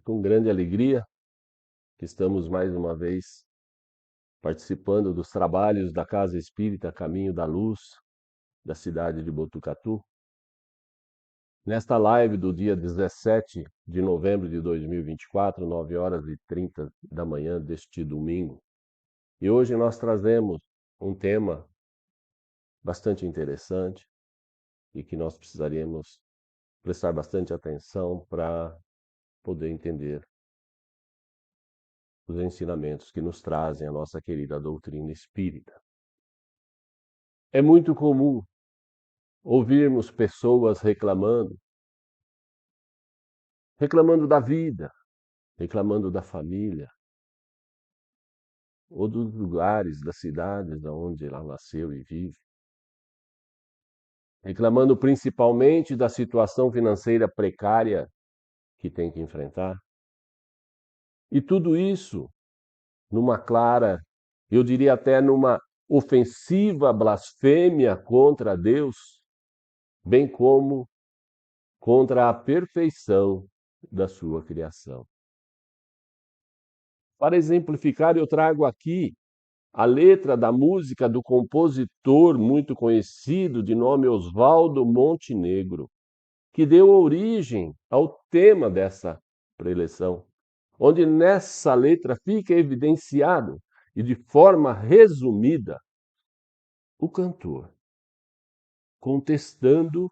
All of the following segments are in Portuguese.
com grande alegria que estamos mais uma vez participando dos trabalhos da Casa Espírita Caminho da Luz, da cidade de Botucatu. Nesta live do dia 17 de novembro de 2024, 9h30 da manhã deste domingo. E hoje nós trazemos um tema bastante interessante e que nós precisaríamos prestar bastante atenção para poder entender os ensinamentos que nos trazem a nossa querida doutrina espírita. É muito comum ouvirmos pessoas reclamando da vida, reclamando da família, ou dos lugares, das cidades onde ela nasceu e vive, reclamando principalmente da situação financeira precária que tem que enfrentar. E tudo isso numa clara, eu diria até numa ofensiva blasfêmia contra Deus, bem como contra a perfeição da sua criação. Para exemplificar, eu trago aqui a letra da música do compositor muito conhecido de nome Oswaldo Montenegro, que deu origem ao tema dessa preleção, onde nessa letra fica evidenciado e de forma resumida o cantor contestando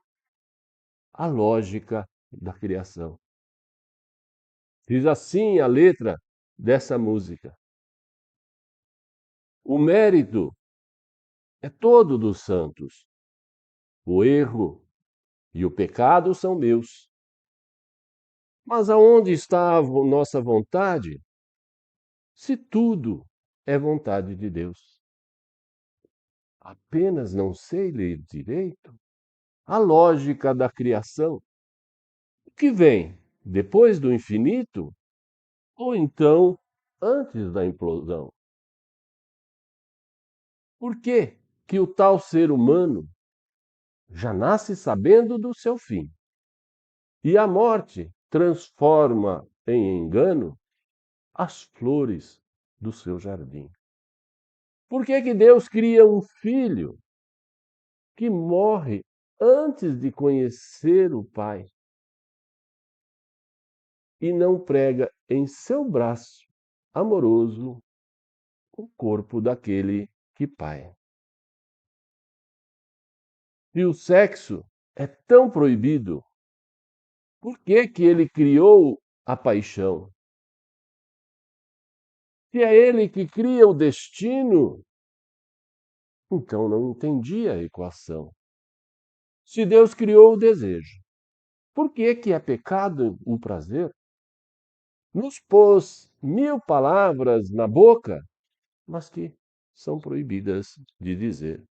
a lógica da criação. Diz assim a letra dessa música: o mérito é todo dos santos, o erro e o pecado são meus. Mas aonde está a nossa vontade, se tudo é vontade de Deus? Apenas não sei ler direito a lógica da criação, o que vem depois do infinito ou então antes da implosão. Por que que o tal ser humano já nasce sabendo do seu fim e a morte transforma em engano as flores do seu jardim? Por que que Deus cria um filho que morre antes de conhecer o Pai e não prega em seu braço amoroso o corpo daquele que Pai? Se o sexo é tão proibido, por que que ele criou a paixão? Se é ele que cria o destino, então não entendi a equação. Se Deus criou o desejo, por que que é pecado o prazer? Nos pôs 1000 palavras na boca, mas que são proibidas de dizer.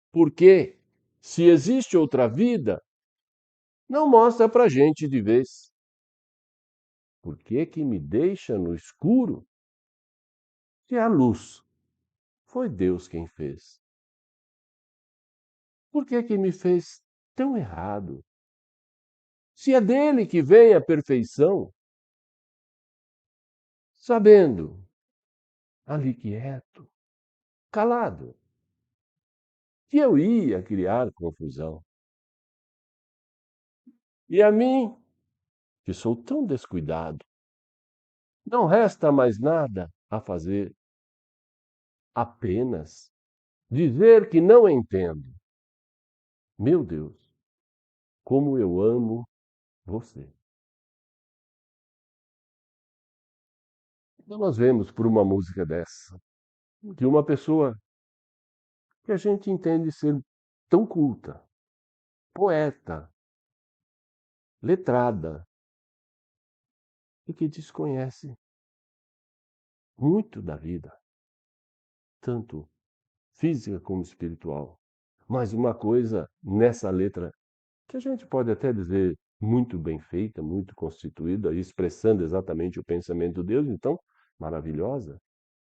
Porque, se existe outra vida, não mostra pra gente de vez. Por que que me deixa no escuro? Se a luz foi Deus quem fez. Por que que me fez tão errado? Se é dele que vem a perfeição, sabendo, ali quieto, calado, que eu ia criar confusão. E a mim, que sou tão descuidado, não resta mais nada a fazer, apenas dizer que não entendo. Meu Deus, como eu amo você. Então nós vemos por uma música dessa, de uma pessoa que a gente entende ser tão culta, poeta, letrada, e que desconhece muito da vida, tanto física como espiritual. Mas uma coisa nessa letra que a gente pode até dizer muito bem feita, muito constituída, expressando exatamente o pensamento de Deus, então, maravilhosa.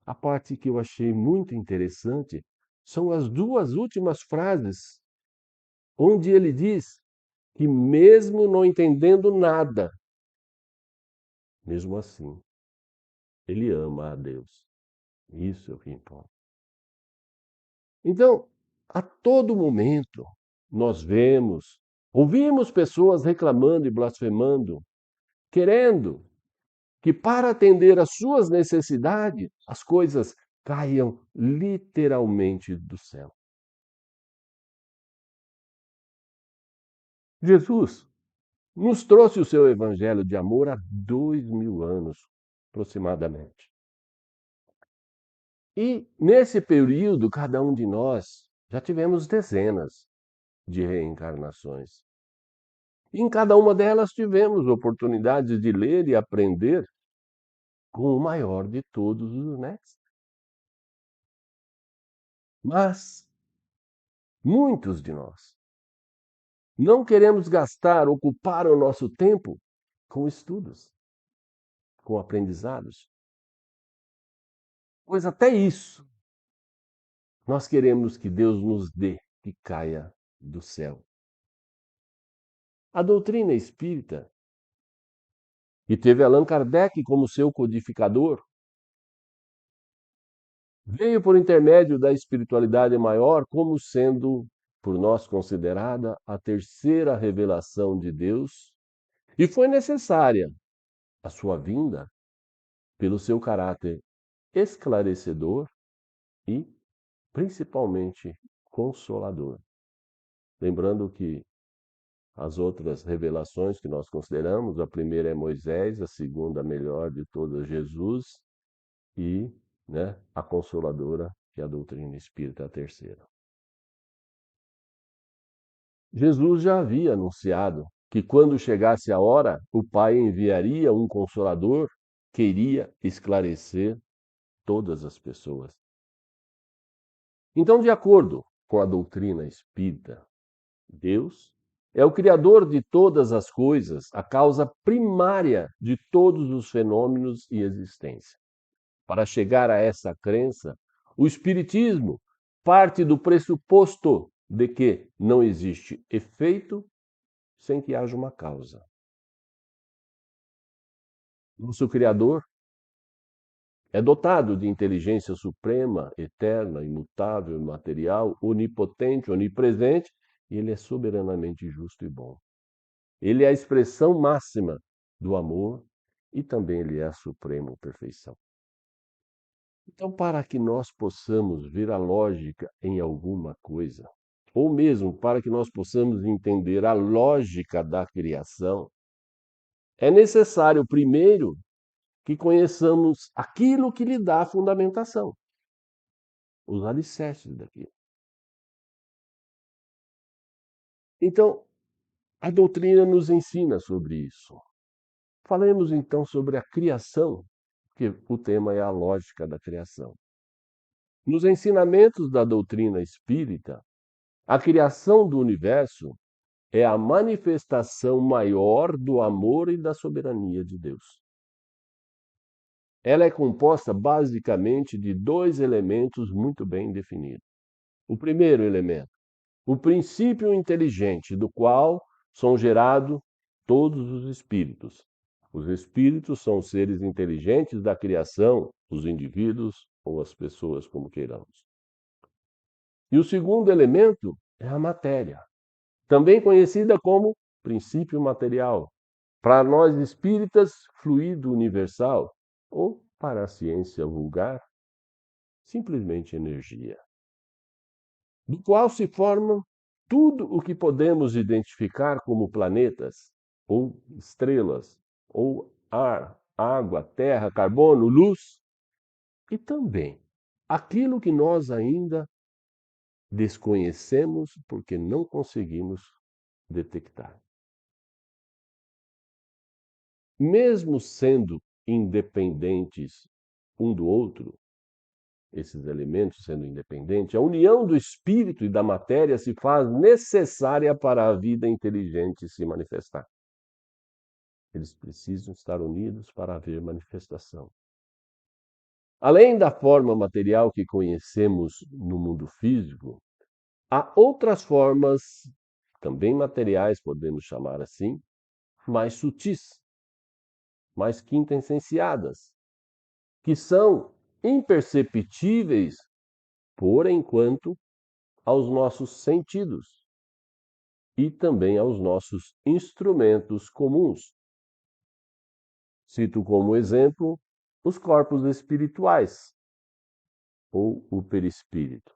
A parte que eu achei muito interessante são as duas últimas frases, onde ele diz que mesmo não entendendo nada, Mesmo assim, ele ama a Deus. Isso é o que importa. Então, a todo momento, nós vemos, ouvimos pessoas reclamando e blasfemando, querendo que, para atender às suas necessidades, as coisas caiam literalmente do céu. Jesus nos trouxe o seu evangelho de amor há 2000 anos, aproximadamente. E nesse período, cada um de nós já tivemos dezenas de reencarnações. E em cada uma delas tivemos oportunidades de ler e aprender com o maior de todos os mestres. Mas muitos de nós não queremos gastar, ocupar o nosso tempo com estudos, com aprendizados, pois até isso nós queremos que Deus nos dê, que caia do céu. A doutrina espírita, que teve Allan Kardec como seu codificador, veio por intermédio da espiritualidade maior como sendo, por nós, considerada a terceira revelação de Deus, e foi necessária a sua vinda pelo seu caráter esclarecedor e, principalmente, consolador. Lembrando que as outras revelações que nós consideramos, a primeira é Moisés, a segunda, a melhor de todas, Jesus, e, né, a consoladora, que é a doutrina espírita, a terceira. Jesus já havia anunciado que, quando chegasse a hora, o Pai enviaria um consolador que iria esclarecer todas as pessoas. Então, de acordo com a doutrina espírita, Deus é o Criador de todas as coisas, a causa primária de todos os fenômenos e existência. Para chegar a essa crença, o Espiritismo parte do pressuposto de que não existe efeito sem que haja uma causa. Nosso Criador é dotado de inteligência suprema, eterna, imutável, imaterial, onipotente, onipresente, e ele é soberanamente justo e bom. Ele é a expressão máxima do amor e também ele é a suprema perfeição. Então, para que nós possamos ver a lógica em alguma coisa, ou mesmo para que nós possamos entender a lógica da criação, é necessário primeiro que conheçamos aquilo que lhe dá a fundamentação, os alicerces daquilo. Então, a doutrina nos ensina sobre isso. Falemos então sobre a criação, que o tema é a lógica da criação. Nos ensinamentos da doutrina espírita, a criação do universo é a manifestação maior do amor e da soberania de Deus. Ela é composta basicamente de dois elementos muito bem definidos. O primeiro elemento, o princípio inteligente, do qual são gerados todos os espíritos. Os espíritos são seres inteligentes da criação, os indivíduos ou as pessoas, como queiramos. E o segundo elemento é a matéria, também conhecida como princípio material. Para nós espíritas, fluido universal, ou para a ciência vulgar, simplesmente energia, do qual se formam tudo o que podemos identificar como planetas, ou estrelas, ou ar, água, terra, carbono, luz, e também aquilo que nós ainda desconhecemos porque não conseguimos detectar. Mesmo sendo independentes um do outro, esses elementos sendo independentes, a união do espírito e da matéria se faz necessária para a vida inteligente se manifestar. Eles precisam estar unidos para haver manifestação. Além da forma material que conhecemos no mundo físico, há outras formas, também materiais, podemos chamar assim, mais sutis, mais quintessenciadas, que são imperceptíveis, por enquanto, aos nossos sentidos e também aos nossos instrumentos comuns. Cito como exemplo os corpos espirituais ou o perispírito.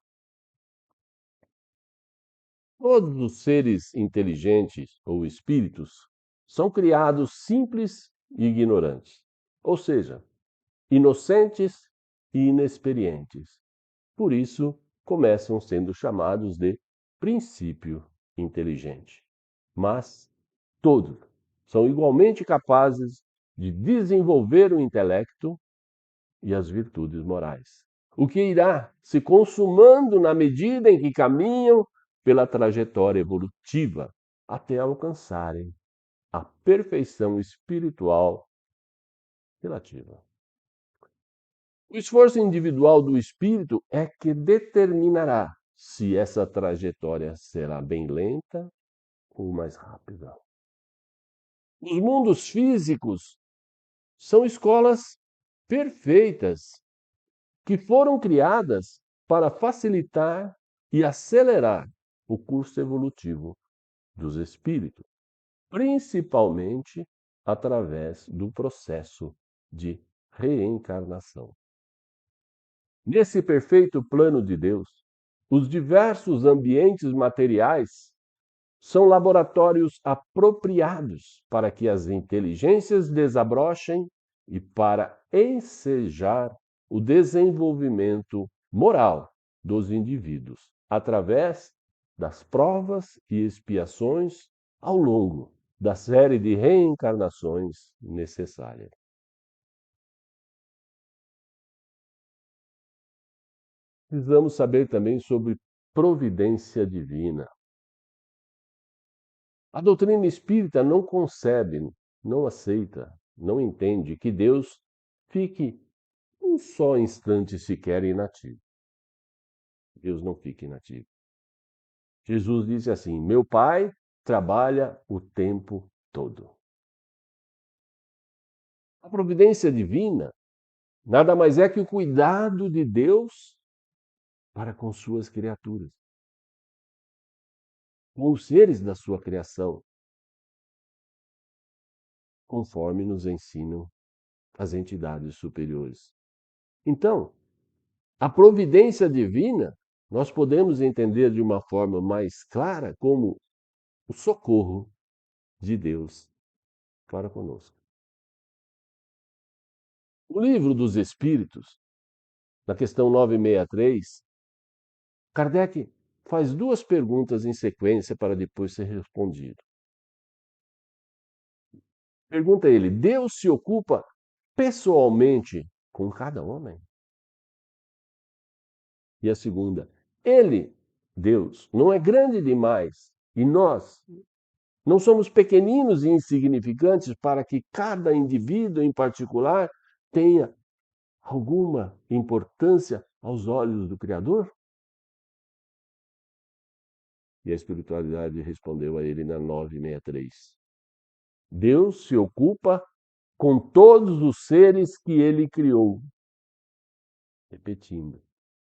Todos os seres inteligentes ou espíritos são criados simples e ignorantes, ou seja, inocentes e inexperientes. Por isso, começam sendo chamados de princípio inteligente. Mas todos são igualmente capazes de desenvolver o intelecto e as virtudes morais, o que irá se consumando na medida em que caminham pela trajetória evolutiva até alcançarem a perfeição espiritual relativa. O esforço individual do espírito é que determinará se essa trajetória será bem lenta ou mais rápida. Os mundos físicos são escolas perfeitas que foram criadas para facilitar e acelerar o curso evolutivo dos espíritos, principalmente através do processo de reencarnação. Nesse perfeito plano de Deus, os diversos ambientes materiais são laboratórios apropriados para que as inteligências desabrochem e para ensejar o desenvolvimento moral dos indivíduos, através das provas e expiações ao longo da série de reencarnações necessárias. Precisamos saber também sobre providência divina. A doutrina espírita não concebe, não aceita, não entende que Deus fique um só instante sequer inativo. Deus não fica inativo. Jesus disse assim: Meu Pai trabalha o tempo todo. A providência divina nada mais é que o cuidado de Deus para com suas criaturas, com os seres da sua criação, conforme nos ensinam as entidades superiores. Então, a providência divina nós podemos entender de uma forma mais clara como o socorro de Deus para conosco. O livro dos Espíritos, na questão 963, Kardec faz duas perguntas em sequência para depois ser respondido. Pergunta ele: Deus se ocupa pessoalmente com cada homem? E a segunda: Ele, Deus, não é grande demais e nós não somos pequeninos e insignificantes para que cada indivíduo em particular tenha alguma importância aos olhos do Criador? E a espiritualidade respondeu a ele na 963. Deus se ocupa com todos os seres que ele criou. Repetindo,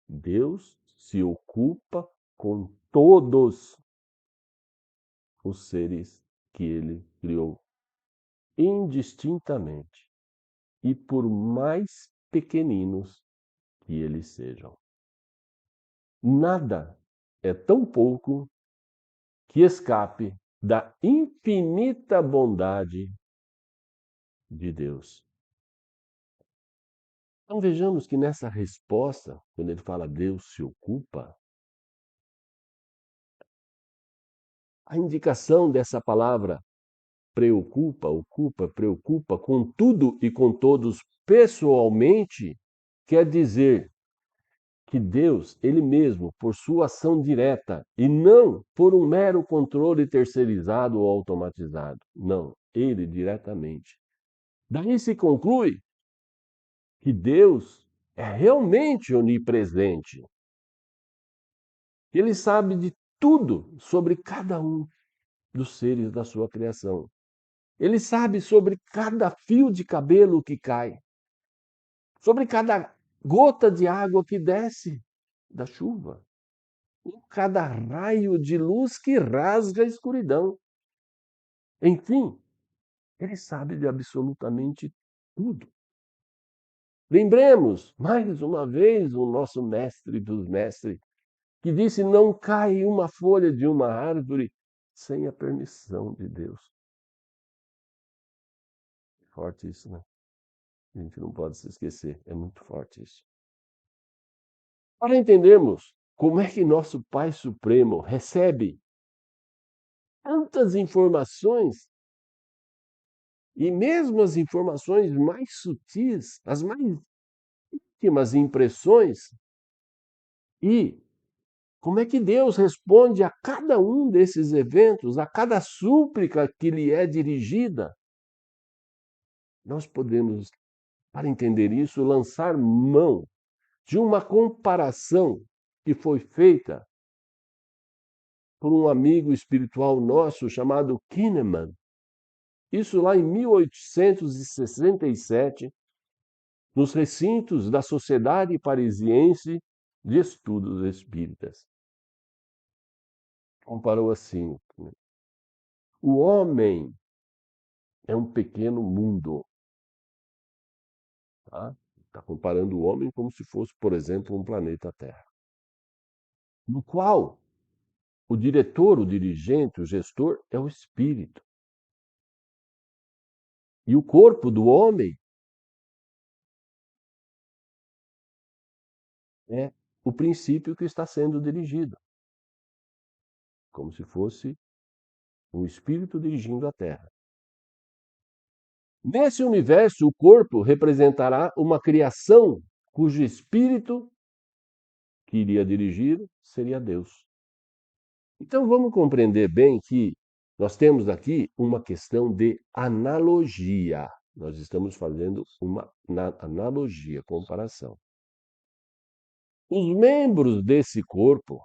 Deus se ocupa com todos os seres que ele criou, indistintamente, e por mais pequeninos que eles sejam. Nada é tão pouco que escape da infinita bondade de Deus. Então vejamos que nessa resposta, quando ele fala Deus se ocupa, a indicação dessa palavra preocupa, ocupa, preocupa com tudo e com todos pessoalmente, quer dizer que Deus, Ele mesmo, por sua ação direta, e não por um mero controle terceirizado ou automatizado. Não, Ele diretamente. Daí se conclui que Deus é realmente onipresente. Ele sabe de tudo sobre cada um dos seres da sua criação. Ele sabe sobre cada fio de cabelo que cai, sobre cada gota de água que desce da chuva, cada raio de luz que rasga a escuridão. Enfim, ele sabe de absolutamente tudo. Lembremos, mais uma vez, o nosso mestre dos mestres, que disse: não cai uma folha de uma árvore sem a permissão de Deus. Forte isso, né? A gente não pode se esquecer, é muito forte isso. Para entendermos como é que nosso Pai Supremo recebe tantas informações, e mesmo as informações mais sutis, as mais íntimas impressões, e como é que Deus responde a cada um desses eventos, a cada súplica que lhe é dirigida, nós podemos, para entender isso, lançar mão de uma comparação que foi feita por um amigo espiritual nosso chamado Kahneman. Isso lá em 1867, nos recintos da Sociedade Parisiense de Estudos Espíritas. Comparou assim: o homem é um pequeno mundo. Tá? Está comparando o homem como se fosse, por exemplo, um planeta Terra, no qual o diretor, o dirigente, o gestor é o espírito. E o corpo do homem é o princípio que está sendo dirigido, como se fosse um espírito dirigindo a Terra. Nesse universo, o corpo representará uma criação cujo espírito que iria dirigir seria Deus. Então vamos compreender bem que nós temos aqui uma questão de analogia. Nós estamos fazendo uma analogia, comparação. Os membros desse corpo,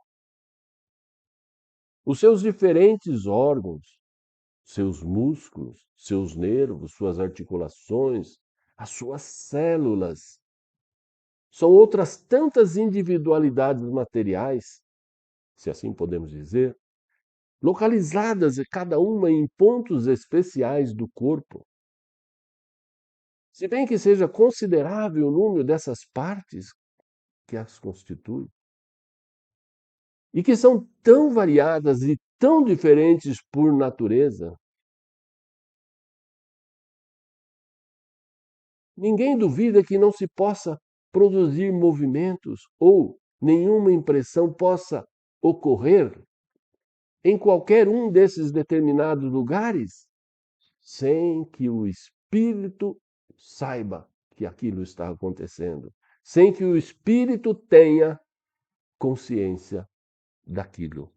os seus diferentes órgãos, seus músculos, seus nervos, suas articulações, as suas células, são outras tantas individualidades materiais, se assim podemos dizer, localizadas cada uma em pontos especiais do corpo. Se bem que seja considerável o número dessas partes que as constituem, e que são tão variadas e tão diferentes por natureza, ninguém duvida que não se possa produzir movimentos ou nenhuma impressão possa ocorrer em qualquer um desses determinados lugares sem que o espírito saiba que aquilo está acontecendo, sem que o espírito tenha consciência daquilo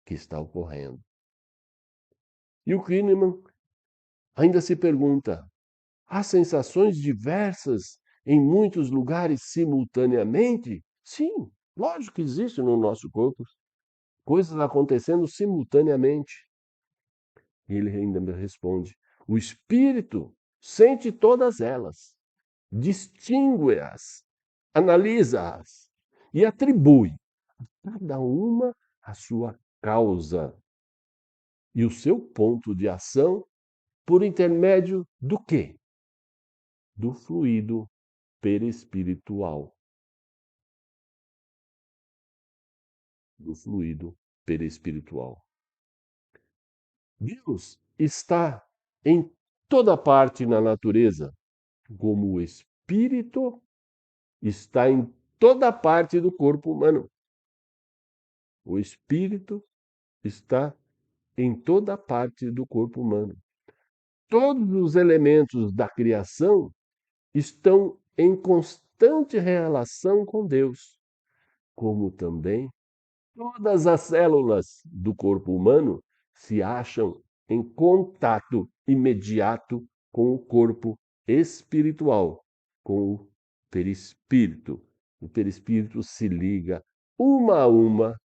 que está ocorrendo. E o Kahneman ainda se pergunta: há sensações diversas em muitos lugares simultaneamente? Sim, lógico que existe no nosso corpo coisas acontecendo simultaneamente. E ele ainda me responde: o espírito sente todas elas, distingue-as, analisa-as e atribui a cada uma a sua causa e o seu ponto de ação por intermédio do quê? Do fluido perispiritual. Do fluido perispiritual. Deus está em toda parte na natureza, como o espírito está em toda parte do corpo humano. O espírito está em toda parte do corpo humano. Todos os elementos da criação estão em constante relação com Deus, como também todas as células do corpo humano se acham em contato imediato com o corpo espiritual, com o perispírito. O perispírito se liga uma a uma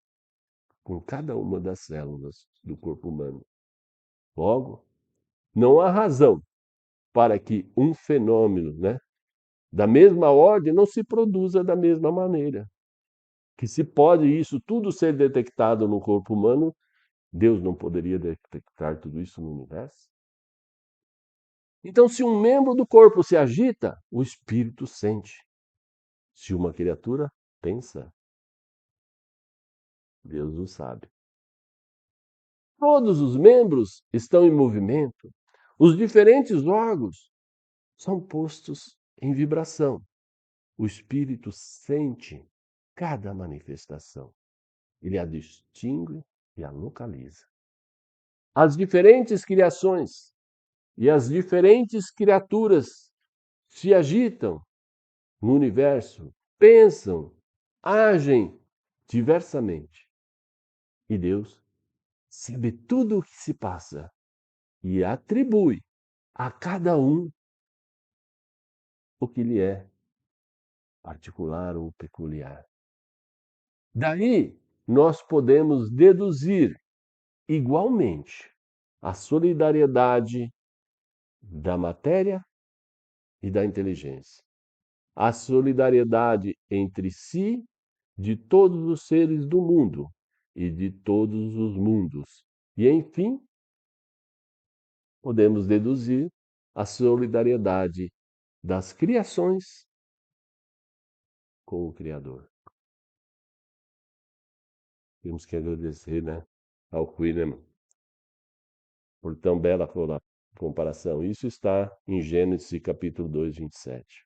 com cada uma das células do corpo humano. Logo, Não há razão para que um fenômeno, né, da mesma ordem não se produza da mesma maneira. Que se pode isso tudo ser detectado no corpo humano, Deus não poderia detectar tudo isso no universo? Então, se um membro do corpo se agita, o espírito sente. Se uma criatura pensa, Deus o sabe. Todos os membros estão em movimento. Os diferentes órgãos são postos em vibração. O espírito sente cada manifestação. Ele a distingue e a localiza. As diferentes criações e as diferentes criaturas se agitam no universo, pensam, agem diversamente. E Deus sabe tudo o que se passa e atribui a cada um o que lhe é particular ou peculiar. Daí nós podemos deduzir igualmente a solidariedade da matéria e da inteligência, a solidariedade entre si de todos os seres do mundo e de todos os mundos. E, enfim, podemos deduzir a solidariedade das criações com o Criador. Temos que agradecer, né, ao Quilliam por tão bela comparação. Isso está em Gênesis capítulo 2, 27.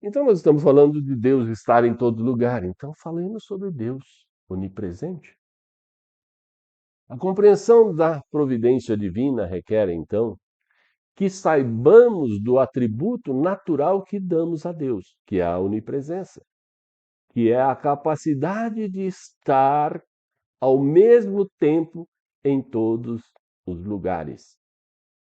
Então nós estamos falando de Deus estar em todo lugar. Então falemos sobre Deus onipresente. A compreensão da providência divina requer, então, que saibamos do atributo natural que damos a Deus, que é a onipresença, que é a capacidade de estar ao mesmo tempo em todos os lugares.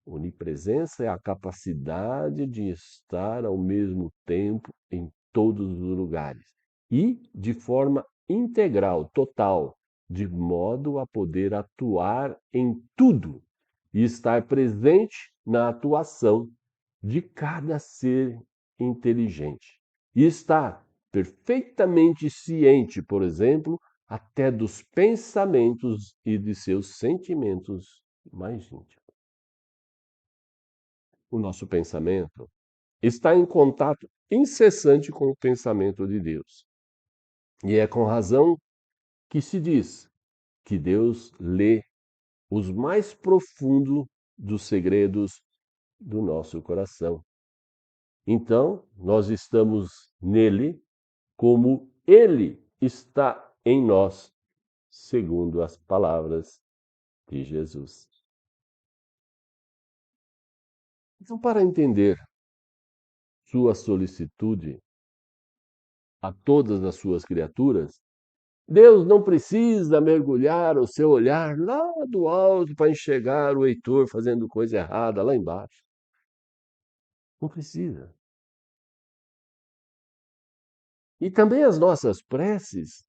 Onipresença é a capacidade de estar ao mesmo tempo em todos os lugares e de forma integral, total, de modo a poder atuar em tudo e estar presente na atuação de cada ser inteligente. E estar perfeitamente ciente, por exemplo, até dos pensamentos e de seus sentimentos mais íntimos. O nosso pensamento está em contato incessante com o pensamento de Deus. E é com razão que se diz que Deus lê os mais profundos dos segredos do nosso coração. Então, nós estamos nele como ele está em nós, segundo as palavras de Jesus. Então, para entender sua solicitude a todas as suas criaturas, Deus não precisa mergulhar o seu olhar lá do alto para enxergar o Heitor fazendo coisa errada lá embaixo. Não precisa. E também as nossas preces,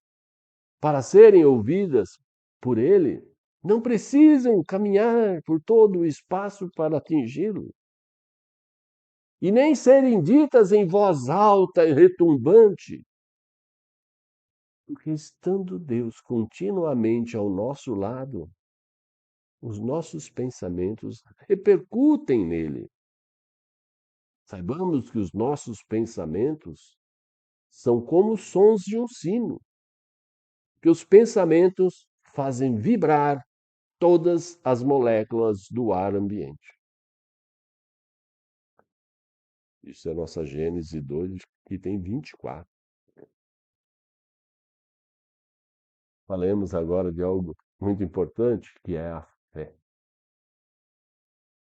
para serem ouvidas por Ele, não precisam caminhar por todo o espaço para atingi-lo. E nem serem ditas em voz alta e retumbante, porque estando Deus continuamente ao nosso lado, os nossos pensamentos repercutem nele. Saibamos que os nossos pensamentos são como sons de um sino, que os pensamentos fazem vibrar todas as moléculas do ar ambiente. Isso é nossa Gênese 2, que tem 24. Falemos agora de algo muito importante, que é a fé.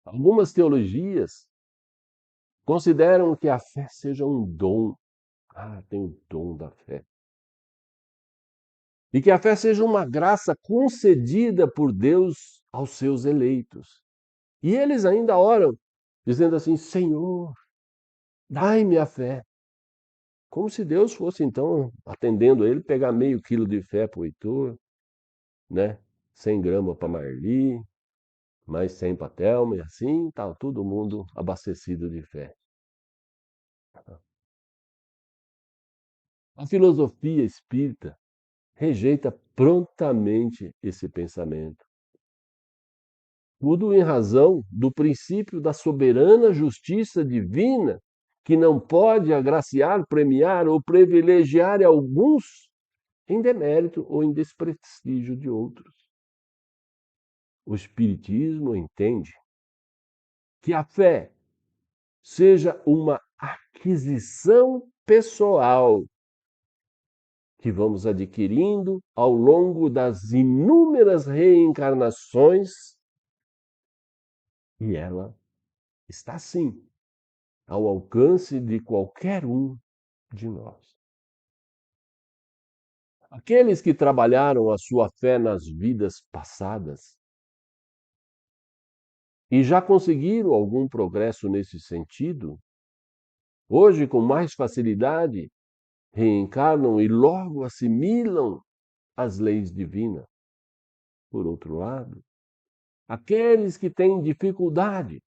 Algumas teologias consideram que a fé seja um dom. Ah, tem o dom da fé. E que a fé seja uma graça concedida por Deus aos seus eleitos. E eles ainda oram, dizendo assim: Senhor, dai-me a fé. Como se Deus fosse, então, atendendo ele, pegar meio quilo de fé para o Heitor, né? 100 gramas para Marli, mas sem Patelma e assim está todo mundo abastecido de fé. A filosofia espírita rejeita prontamente esse pensamento. Tudo em razão do princípio da soberana justiça divina, que não pode agraciar, premiar ou privilegiar alguns em demérito ou em desprestígio de outros. O Espiritismo entende que a fé seja uma aquisição pessoal que vamos adquirindo ao longo das inúmeras reencarnações, e ela está sim ao alcance de qualquer um de nós. Aqueles que trabalharam a sua fé nas vidas passadas e já conseguiram algum progresso nesse sentido, hoje com mais facilidade reencarnam e logo assimilam as leis divinas. Por outro lado, aqueles que têm dificuldade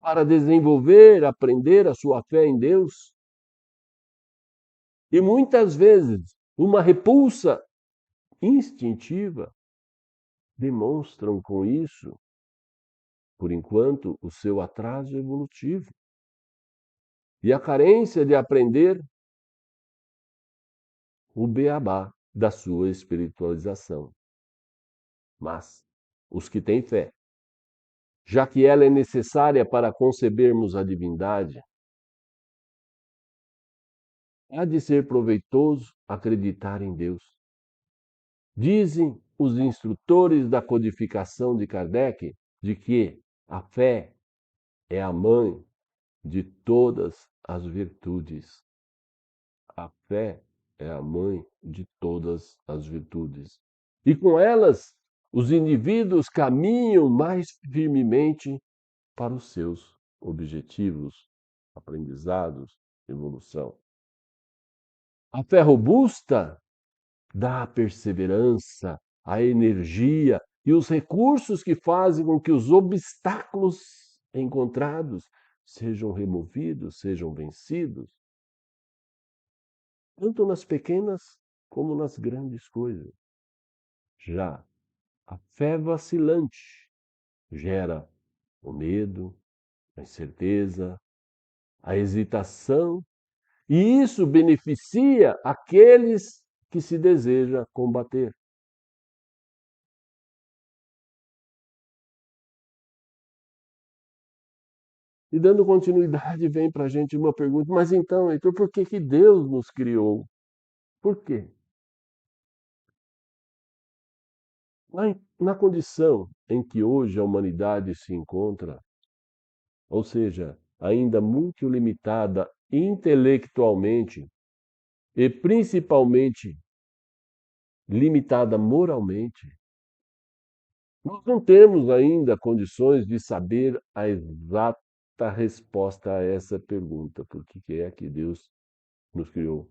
para desenvolver, aprender a sua fé em Deus, e muitas vezes uma repulsa instintiva, demonstram com isso, por enquanto, o seu atraso evolutivo e a carência de aprender o beabá da sua espiritualização. Mas os que têm fé, já que ela é necessária para concebermos a divindade, há de ser proveitoso acreditar em Deus. Dizem os instrutores da codificação de Kardec de que a fé é a mãe de todas as virtudes. A fé é a mãe de todas as virtudes. E com elas, os indivíduos caminham mais firmemente para os seus objetivos, aprendizados, evolução. A fé robusta dá a perseverança, a energia e os recursos que fazem com que os obstáculos encontrados sejam removidos, sejam vencidos, tanto nas pequenas como nas grandes coisas. Já a fé vacilante gera o medo, a incerteza, a hesitação, e isso beneficia aqueles que se deseja combater. E dando continuidade, vem para a gente uma pergunta, mas então, Heitor, por que que Deus nos criou? Por quê? Na condição em que hoje a humanidade se encontra, ou seja, ainda muito limitada intelectualmente e principalmente limitada moralmente, nós não temos ainda condições de saber a exata resposta a essa pergunta: por que é que Deus nos criou?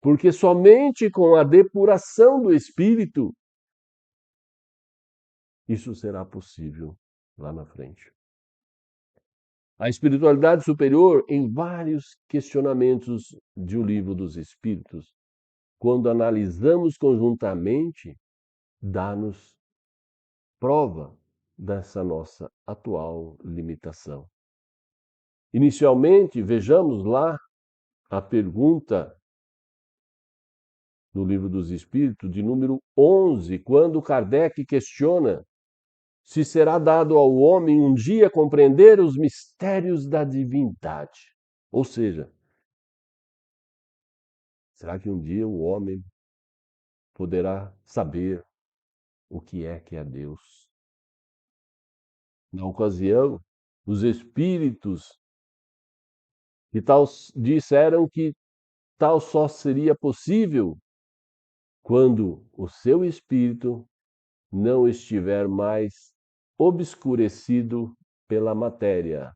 Porque somente com a depuração do espírito isso será possível lá na frente. A espiritualidade superior, em vários questionamentos de O Livro dos Espíritos, quando analisamos conjuntamente, dá-nos prova dessa nossa atual limitação. Inicialmente, vejamos lá a pergunta no Livro dos Espíritos, de número 11, quando Kardec questiona se será dado ao homem um dia compreender os mistérios da divindade. Ou seja, será que um dia o homem poderá saber o que é Deus? Na ocasião, os espíritos que tal disseram que tal só seria possível quando o seu espírito não estiver mais obscurecido pela matéria.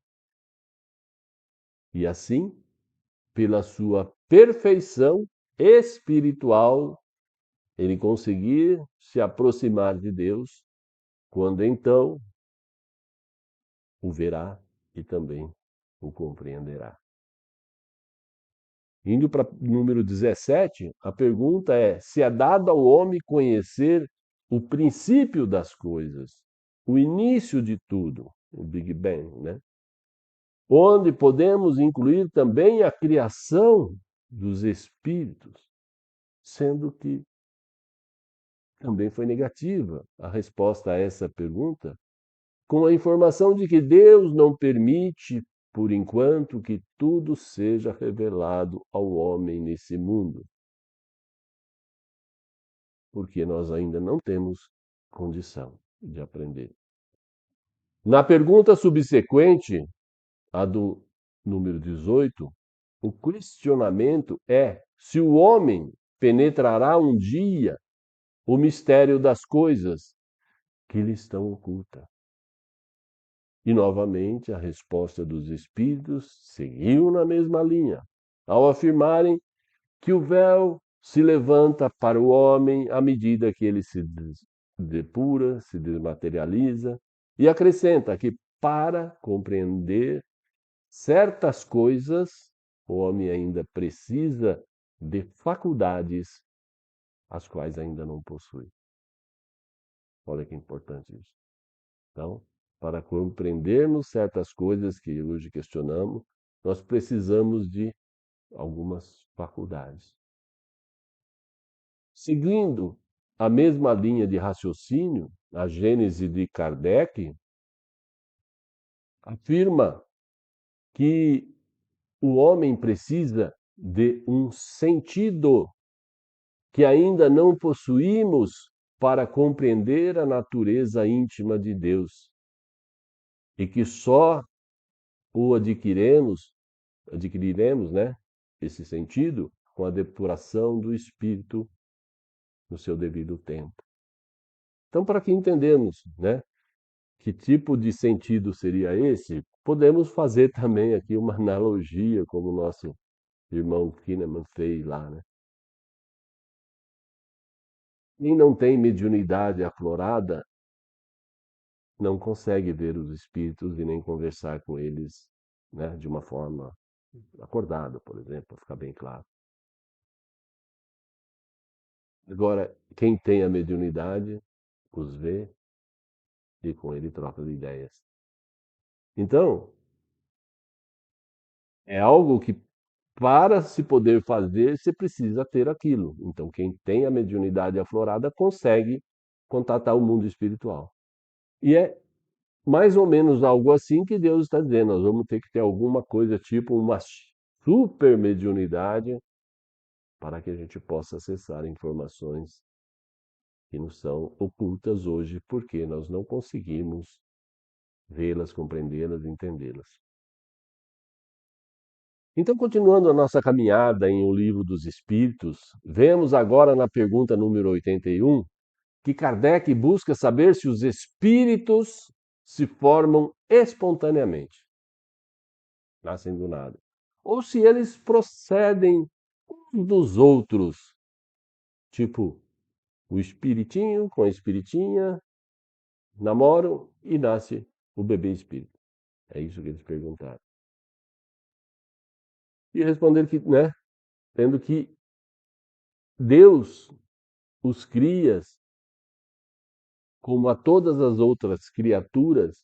E assim, pela sua perfeição espiritual, ele conseguir se aproximar de Deus quando então o verá e também o compreenderá. Indo para número 17, a pergunta é: se é dado ao homem conhecer o princípio das coisas, o início de tudo, o Big Bang, né? Onde podemos incluir também a criação dos espíritos, sendo que também foi negativa a resposta a essa pergunta, com a informação de que Deus não permite, por enquanto, que tudo seja revelado ao homem nesse mundo, porque nós ainda não temos condição de aprender. Na pergunta subsequente, a do número 18, o questionamento é se o homem penetrará um dia o mistério das coisas que lhe estão ocultas. E novamente a resposta dos espíritos seguiu na mesma linha, ao afirmarem que o véu se levanta para o homem à medida que ele se depura, se desmaterializa, e acrescenta que para compreender certas coisas, o homem ainda precisa de faculdades as quais ainda não possui. Olha que importante isso. Então, para compreendermos certas coisas que hoje questionamos, nós precisamos de algumas faculdades. Seguindo a mesma linha de raciocínio, a Gênese de Kardec afirma que o homem precisa de um sentido que ainda não possuímos para compreender a natureza íntima de Deus e que só o adquiriremos, né, esse sentido com a depuração do espírito no seu devido tempo. Então, para que entendamos, né, que tipo de sentido seria esse, podemos fazer também aqui uma analogia, como o nosso irmão Kinnaman fez lá, né? Quem não tem mediunidade aflorada não consegue ver os espíritos e nem conversar com eles, né, de uma forma acordada, por exemplo, para ficar bem claro. Agora, quem tem a mediunidade os vê e com ele troca de ideias. Então, é algo que para se poder fazer, você precisa ter aquilo. Então, quem tem a mediunidade aflorada consegue contatar o mundo espiritual. E é mais ou menos algo assim que Deus está dizendo. Nós vamos ter que ter alguma coisa tipo uma super mediunidade para que a gente possa acessar informações que nos são ocultas hoje, porque nós não conseguimos vê-las, compreendê-las, entendê-las. Então, continuando a nossa caminhada em O Livro dos Espíritos, vemos agora na pergunta número 81 que Kardec busca saber se os espíritos se formam espontaneamente, nascem do nada, ou se eles procedem uns dos outros, tipo o espiritinho com a espiritinha, namoram e nasce o bebê espírito. É isso que eles perguntaram. E responderam que, né, tendo que Deus os cria como a todas as outras criaturas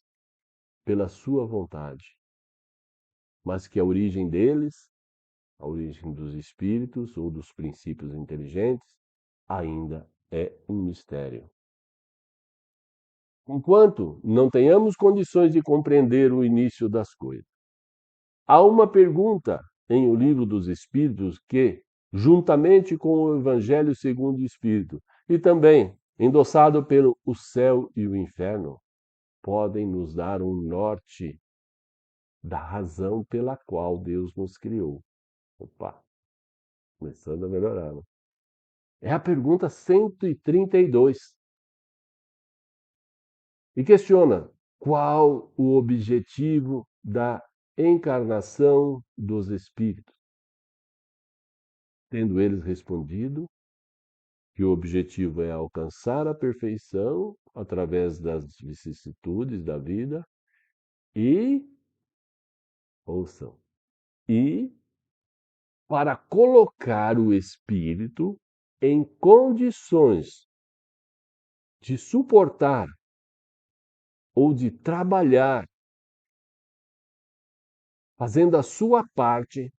pela sua vontade, mas que a origem deles, a origem dos espíritos ou dos princípios inteligentes, ainda é um mistério. Enquanto não tenhamos condições de compreender o início das coisas, há uma pergunta em O Livro dos Espíritos que, juntamente com o Evangelho segundo o Espírito, e também endossado pelo O Céu e o Inferno, podem nos dar um norte da razão pela qual Deus nos criou. Opa, começando a melhorar, né? É a pergunta 132. E questiona qual o objetivo da encarnação dos espíritos. Tendo eles respondido que o objetivo é alcançar a perfeição através das vicissitudes da vida e, ouçam, e para colocar o espírito em condições de suportar ou de trabalhar, fazendo a sua parte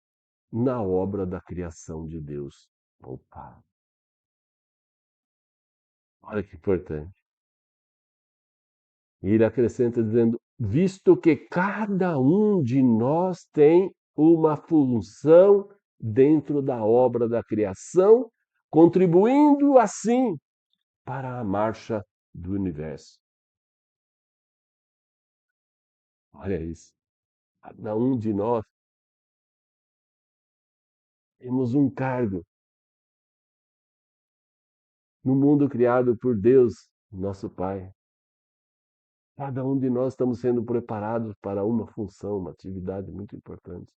na obra da criação de Deus. Opa, olha que importante. E ele acrescenta dizendo: visto que cada um de nós tem uma função dentro da obra da criação, contribuindo assim para a marcha do universo. Olha isso. Cada um de nós temos um cargo no mundo criado por Deus, nosso Pai. Cada um de nós estamos sendo preparados para uma função, uma atividade muito importante.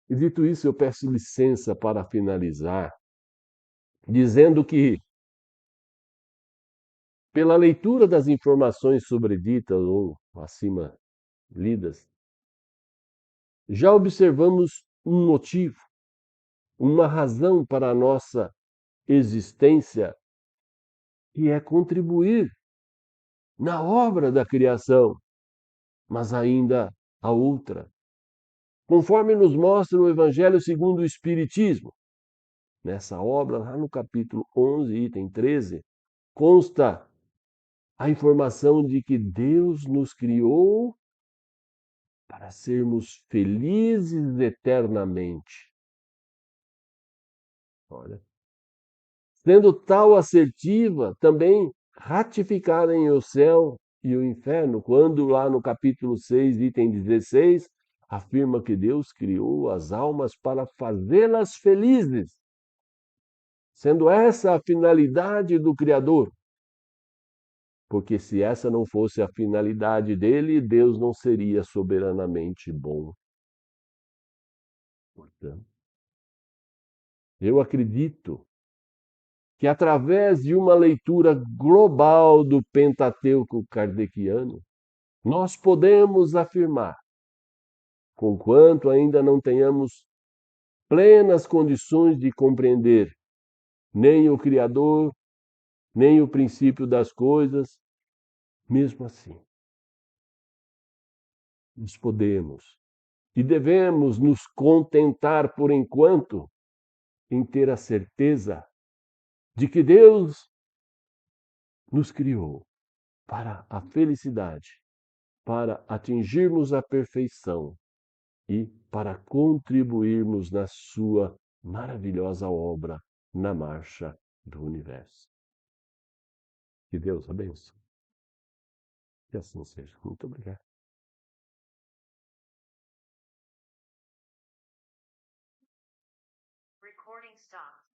E dito isso, eu peço licença para finalizar, dizendo que, pela leitura das informações sobreditas ou acima lidas, já observamos um motivo, uma razão para a nossa existência, que é contribuir na obra da criação, mas ainda a outra. Conforme nos mostra o Evangelho segundo o Espiritismo, nessa obra, lá no capítulo 11, item 13, consta a informação de que Deus nos criou para sermos felizes eternamente. Olha, sendo tal assertiva também ratificada em o céu e o inferno, quando lá no capítulo 6, item 16, afirma que Deus criou as almas para fazê-las felizes, sendo essa a finalidade do Criador. Porque se essa não fosse a finalidade dele, Deus não seria soberanamente bom. Portanto, eu acredito que através de uma leitura global do Pentateuco kardeciano, nós podemos afirmar, conquanto ainda não tenhamos plenas condições de compreender nem o Criador, nem o princípio das coisas, mesmo assim, nós podemos e devemos nos contentar por enquanto em ter a certeza de que Deus nos criou para a felicidade, para atingirmos a perfeição e para contribuirmos na sua maravilhosa obra na marcha do universo. Que Deus abençoe. Que assim seja. Muito obrigado. Recording stopped.